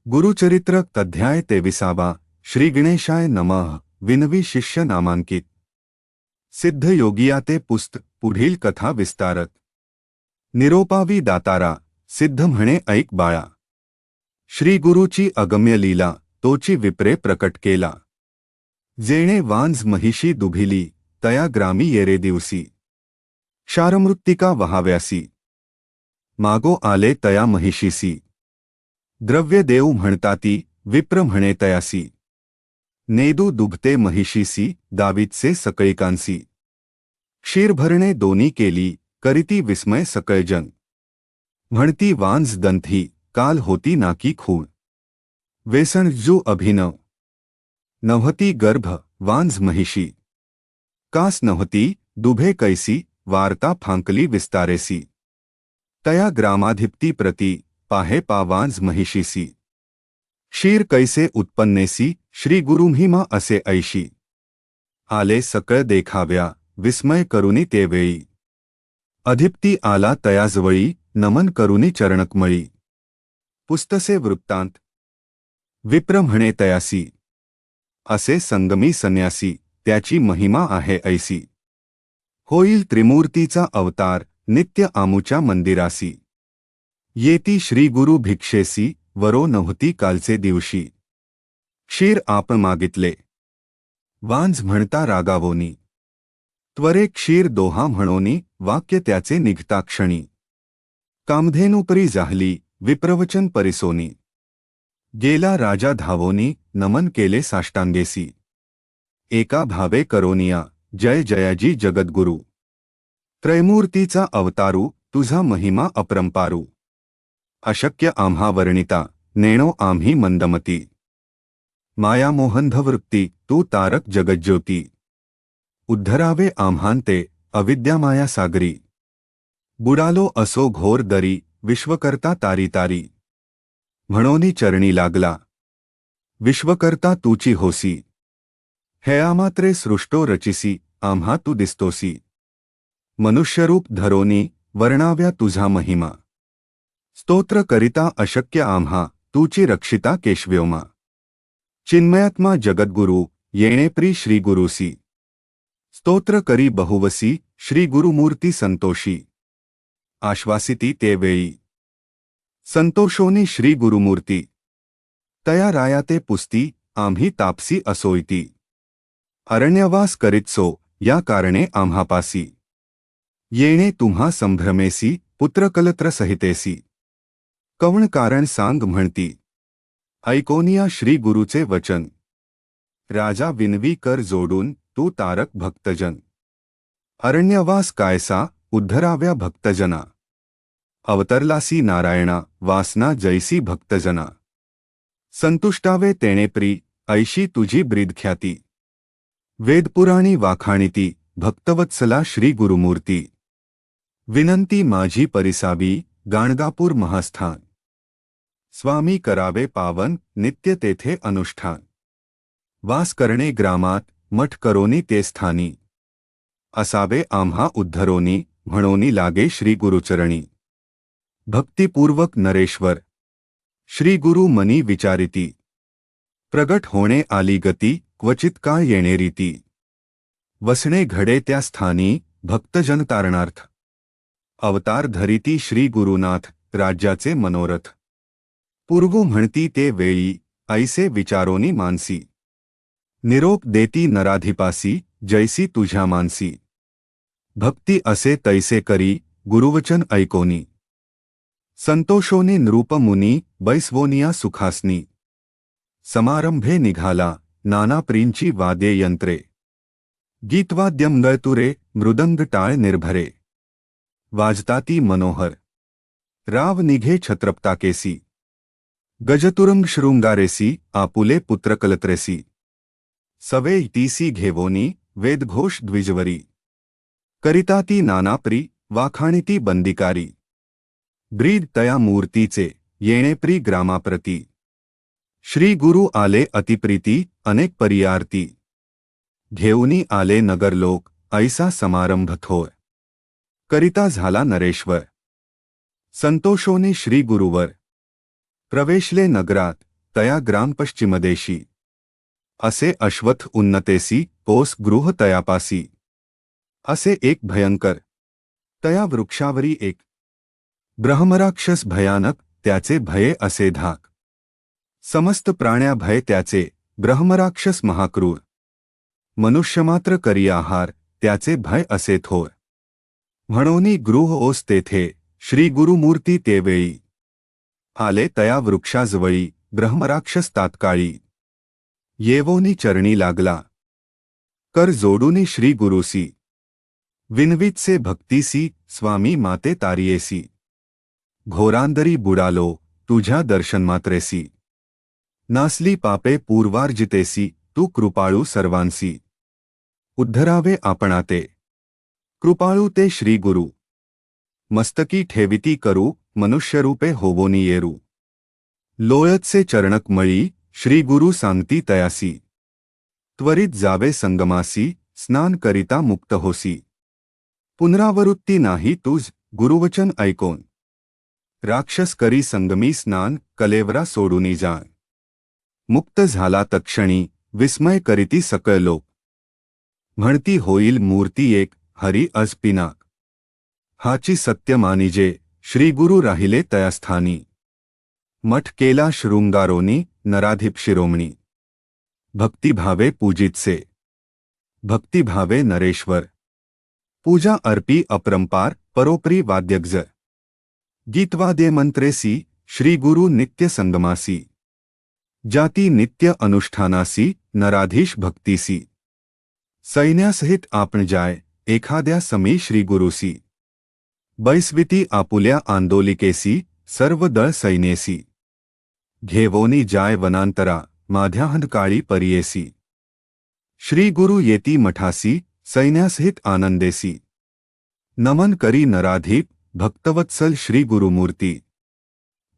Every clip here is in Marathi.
गुरुचरित्र अध्याय 23 श्री गणेशाय नमः विनवी शिष्य नामांकित सिद्ध योगियाते पुस्त पुढील कथा विस्तारत निरोपावी दातारा सिद्ध म्हणे ऐक बाळा श्री गुरुची अगम्य लीला तोची विप्रे प्रकट केला जेणे वांज महिषी दुभिली तया ग्रामी येरे दिवसी क्षारमृत्तिका वहाव्यासी मागो आले तया महिषीसी द्रव्य देव म्हणताती विप्र म्हणे तयासी नेदू दुभते महिषीसी दावीतसे सकळिकांसी क्षीर भरणे दोनी केली करीती विस्मय सकळजन म्हणती वांज दंथी काल होती नाकी खूण वेसण जू अभिनव नव्हती गर्भ वांज महिषी कास नव्हती दुभे कैसी वार्ता फांकली विस्तारेसी तया ग्रामाधिपती प्रती पाहे पावांज महिषीसी क्षीर कैसे उत्पन्नेसी श्री गुरुमहिमा असे ऐशी आले सकळ देखाव्या विस्मय करुनी ते वेळी अधिपती आला तयाजवळी नमन करुनी चरणकमळी पुस्तसे वृत्तांत विप्र म्हणे तयासी असे संगमी संन्यासी त्याची महिमा आहे ऐसी होईल त्रिमूर्तीचा अवतार नित्य आमुच्या मंदिरासी येती श्री गुरु भिक्षेसी वरो नव्हती कालचे दिवशी क्षीर आपण मागितले वांज म्हणता रागावोनी त्वरे क्षीर दोहा म्हणोनी वाक्य त्याचे निघता क्षणी कामधेनुपरी जाहली विप्रवचन परिसोनी गेला राजा धावोनी नमन केले साष्टांगेसी एका भावे करोनिया जय जयाजी जगद्गुरु त्रैमूर्तीचा अवतारू तुझा महिमा अपरंपारू अशक्य आम्हा वर्णिता नेणो आम्ही मंदमती मायामोहंधवृत्ती तू तारक जगज्योती उद्धरावे आम्हांते अविद्यामाया सागरी बुडालो असो घोर दरी विश्वकर्ता तारी तारी म्हणोनी चरणी लागला विश्वकर्ता तूची होसी हेयामात्रे सृष्टो रचिसी आम्हा तू दिसतोसी मनुष्यरूप धरोनी वर्णाव्या तुझा महिमा स्तोत्र करिता अशक्य आम्हा तूची रक्षिता केशव्योमा चिन्मयात्मा जगद्गुरु येणेप्री श्री गुरुसी स्तोत्र करी बहुवसी श्री गुरुमूर्ती संतोषी आश्वासिती ते वेळी संतोषोनी श्री गुरुमूर्ती तया रायाते पुस्ती आम्ही तापसी असोयती अरण्यवास करीतसो या कारणे आम्हापासी येणे तुम्हा संभ्रमेसी पुत्रकलत्र सहितेसी कवण कारण सांग म्हणती ऐकोनिया श्री गुरुचे वचन राजा विनवी कर जोडून तू तारक भक्तजन अरण्यवास कायसा उद्धराव्या भक्तजना अवतरलासी नारायणा वासना जैसी भक्तजना संतुष्टावे तेणेप्री ऐशी तुझी ब्रीदख्याती वेदपुराणी वाखाणिती भक्तवत्सला श्री गुरुमूर्ती विनंती माझी परिसावी गाणगापूर महास्थान स्वामी करावे पावन नित्य तेथे अनुष्ठान वास करणे ग्रामात मठ करोनी ते स्थानी असावे आम्हा उद्धरोनी म्हणोनी लागे श्री गुरुचरणी भक्तिपूर्वक नरेश्वर श्री गुरु मनी विचारिती प्रगट होणे आली गती क्वचित काळ येणे रीती वसणे घडे त्या स्थानी भक्तजन तारणार्थ अवतार धरिती श्री गुरुनाथ राज्याचे मनोरथ पूर्व म्हणती ते वेळी ऐसे विचारोनी मानसी निरोप देती नराधिपासी जैसी तुझ्या मानसी भक्ती असे तैसे करी गुरुवचन ऐकोनी संतोषोनी नृपमुनी बैसवोनिया सुखासनी समारंभे निघाला नाना प्रींची वाद्ये यंत्रे गीतवाद्यम गळतुरे मृदंग टाळ निर्भरे वाजताती मनोहर राव निघे छत्रपताकेसी गजतुरंग शृंगारेसी आपुले पुत्रकलत्रेसी सवे तीसी घेवोनी वेदघोष द्विजवरी करिताती नानाप्री वाखाणिती बंदिकारी ब्रीद तया मूर्तीचे येणेप्री ग्रामाप्रती श्री गुरु आले अतिप्रीती अनेक परियारती घेऊनी आले नगरलोक ऐसा समारंभ थोर करिता झाला नरेश्वर संतोषोनी श्री गुरुवर प्रवेशले नगरात तया ग्राम पश्चिमदेशी असे अश्वत्थ उन्नतेसी कोस गृह तयापासी असे एक भयंकर तया वृक्षावरी एक ब्रह्मराक्षस भयानक त्याचे भये असे धाक समस्त प्राण्या भय त्याचे ब्रह्मराक्षस महाक्रूर मनुष्यमात्र करी आहार त्याचे भय असे थोर म्हणोनी गृह ओस तेथे श्री गुरुमूर्ती तेवेळी आले तया वृक्षाजवळी ब्रह्मराक्षस तात्काळी येवोनी चरणी लागला कर जोडूनी श्री गुरुसी विनवितसे भक्तीसी स्वामी माते तारियेसी घोरांदरी बुडालो तुझ्या दर्शनमात्रेसी नासली पापे पूर्वार्जितेसी तू कृपाळू सर्वांसी उद्धरावे आपणाते कृपाळू ते श्री गुरु मस्तकी ठेविती करू मनुष्यरूपे होवोनी येरू लोळतसे चरणक मळी श्री गुरु सांगती तयासी त्वरित जावे संगमासी स्नान करिता मुक्त होसी पुनरावृत्ती नाही तुझ गुरुवचन ऐकोन राक्षस करी संगमी स्नान कलेवरा सोडूनी जाण मुक्त झाला तक्षणी विस्मय करीती सकळ लोक म्हणती होईल मूर्ती एक हरी अज पिनाक हाची सत्य मानिजे श्री गुरु राहिले तयास्थानी मठ केला शृंगारोनी नराधिप शिरोमणी भक्तिभावे पूजितसे भक्तिभावे नरेश्वर पूजा अर्पी अपरंपार परोपरी वाद्यग्ज गीतवाद्य मंत्रेसी श्री गुरु नित्य संगमासी जाती नित्य अनुष्ठानासी नराधीश भक्तीसी सैन्यासहित आपण जाय एखाद्या समी श्री गुरुसी बैस्विती आपुल्या आंदोलिकेसी सर्व दळ सैन्येसी घेवोनी जाय वनांतरा माध्याहंकाळी परियेसी श्री गुरु येती मठासी सैन्यासहित आनंदेसी नमन करी नराधीप भक्तवत्सल श्री गुरुमूर्ती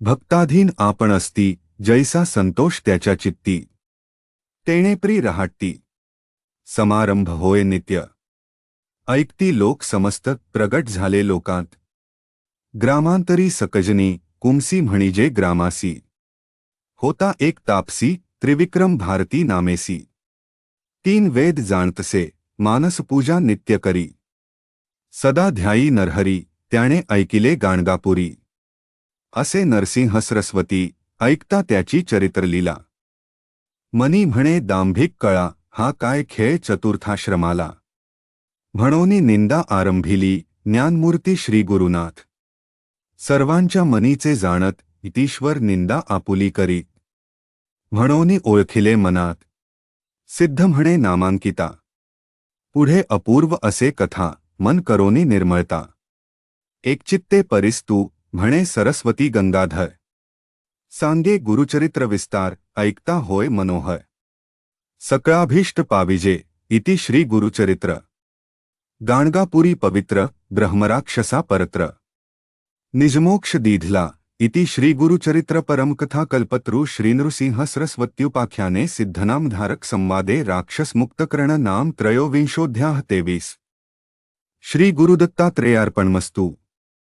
भक्ताधीन आपण असती जैसा संतोष त्याच्या चित्ती तेणेप्री रहाटती समारंभ होय नित्य ऐकती लोक समस्त प्रगट झाले लोकांत ग्रामांतरी सकजनी कुमसी म्हणिजे ग्रामासी होता एक तापसी त्रिविक्रम भारती नामेसी तीन वेद जाणतसे मानसपूजा नित्य करी सदा ध्यायी नरहरी त्याने ऐकिले गाणगापुरी असे नरसिंह सरस्वती ऐकता त्याची चरित्रलीला मनी म्हणे दांभिक कळा हा काय खेळ चतुर्थाश्रमाला म्हणोनी निंदा आरंभिली ज्ञानमूर्ती श्री गुरुनाथ सर्वांच्या मनीचे जाणत इतीश्वर निंदा आपुली करीत म्हणोनी ओळखिले मनात सिद्ध म्हणे नामांकिता पुढे अपूर्व असे कथा मन करोनी निर्मळता एकचित्ते परिस्तू म्हणे सरस्वती गंगाधर सांगे गुरुचरित्र विस्तार ऐकता होय मनोहर सकळाभीष्ट पाविजे इति श्री गुरुचरित्र गाणगापुरी पवित्र ब्रह्मराक्षसा परत्र निजमोक्ष दीधला इति श्री गुरुचरित्र परमकथा कल्पतरु श्रीनृसिंह सरस्वत्युपाख्याने सिद्धनामधारक संवादे राक्षस मुक्तकर्ण नाम त्रयोविंशोऽध्यायः 23 श्री गुरुदत्तात्रेयार्पणमस्तु।